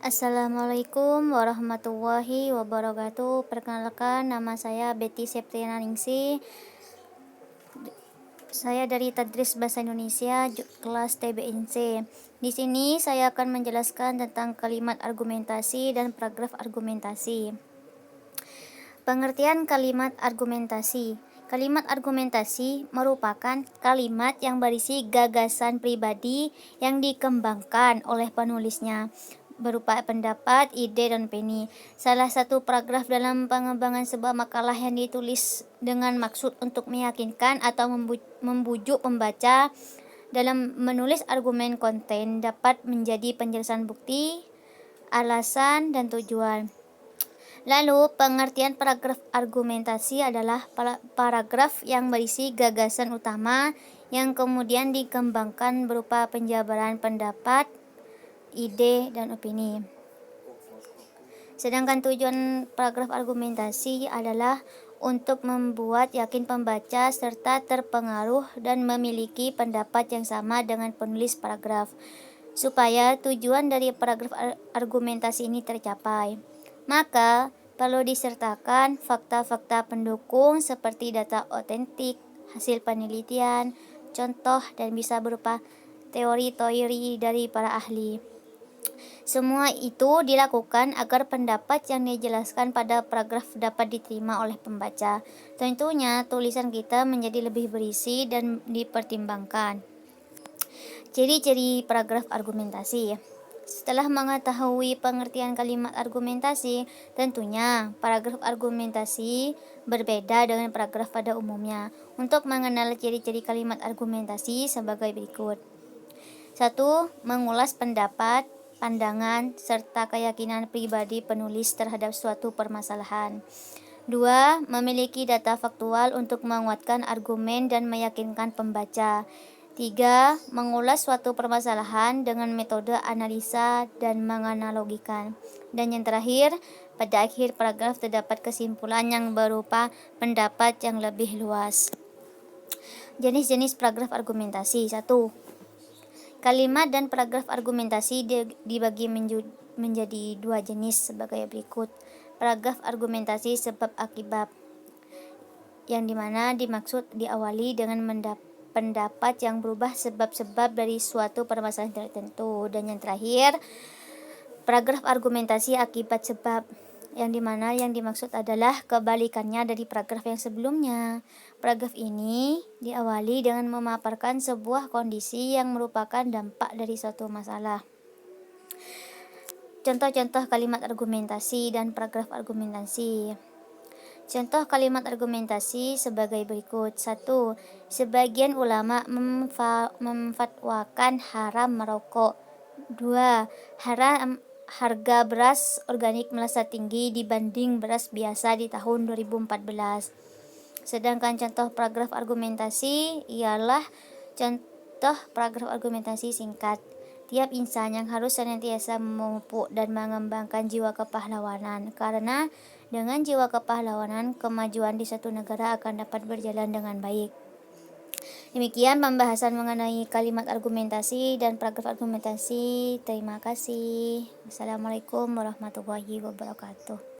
Assalamualaikum warahmatullahi wabarakatuh. Perkenalkan, nama saya Betty Septiana Ningsih. Saya dari Tadris Bahasa Indonesia kelas TBNC. Di sini saya akan menjelaskan tentang kalimat argumentasi dan paragraf argumentasi. Pengertian kalimat argumentasi. Kalimat argumentasi merupakan kalimat yang berisi gagasan pribadi yang dikembangkan oleh penulisnya berupa pendapat, ide, dan opini. Salah satu paragraf dalam pengembangan sebuah makalah yang ditulis dengan maksud untuk meyakinkan atau membujuk pembaca dalam menulis argumen konten dapat menjadi penjelasan bukti, alasan, dan tujuan. Lalu, pengertian paragraf argumentasi adalah paragraf yang berisi gagasan utama yang kemudian dikembangkan berupa penjabaran pendapat, ide, dan opini. Sedangkan tujuan paragraf argumentasi adalah untuk membuat yakin pembaca serta terpengaruh dan memiliki pendapat yang sama dengan penulis paragraf, supaya tujuan dari paragraf argumentasi ini tercapai. Maka, perlu disertakan fakta-fakta pendukung seperti data otentik, hasil penelitian, contoh, dan bisa berupa teori-teori dari para ahli. Semua itu dilakukan agar pendapat yang dijelaskan pada paragraf dapat diterima oleh pembaca. Tentunya, tulisan kita menjadi lebih berisi dan dipertimbangkan. Ciri-ciri paragraf argumentasi. Setelah mengetahui pengertian kalimat argumentasi, tentunya paragraf argumentasi berbeda dengan paragraf pada umumnya. Untuk mengenal ciri-ciri kalimat argumentasi sebagai berikut. 1. Mengulas pendapat, pandangan, serta keyakinan pribadi penulis terhadap suatu permasalahan. 2. Memiliki data faktual untuk menguatkan argumen dan meyakinkan pembaca. 3. Mengulas suatu permasalahan dengan metode analisa dan menganalogikan. Dan yang terakhir, pada akhir paragraf terdapat kesimpulan yang berupa pendapat yang lebih luas. Jenis-jenis paragraf argumentasi. 1. Kalimat dan paragraf argumentasi dibagi menjadi dua jenis sebagai berikut. Paragraf argumentasi sebab akibat, yang dimana dimaksud diawali dengan pendapat yang berubah sebab-sebab dari suatu permasalahan tertentu. Dan yang terakhir, paragraf argumentasi akibat sebab, yang dimana yang dimaksud adalah kebalikannya dari paragraf yang sebelumnya. Paragraf ini diawali dengan memaparkan sebuah kondisi yang merupakan dampak dari suatu masalah. Contoh-contoh kalimat argumentasi dan paragraf argumentasi. Contoh kalimat argumentasi sebagai berikut. 1. Sebagian ulama memfatwakan haram merokok. 2. Harga beras organik melesat tinggi dibanding beras biasa di tahun 2014. Sedangkan contoh paragraf argumentasi ialah contoh paragraf argumentasi singkat. Tiap insan yang harus senantiasa memupuk dan mengembangkan jiwa kepahlawanan, karena dengan jiwa kepahlawanan, kemajuan di satu negara akan dapat berjalan dengan baik. Demikian pembahasan mengenai kalimat argumentasi dan paragraf argumentasi. Terima kasih. Wassalamualaikum warahmatullahi wabarakatuh.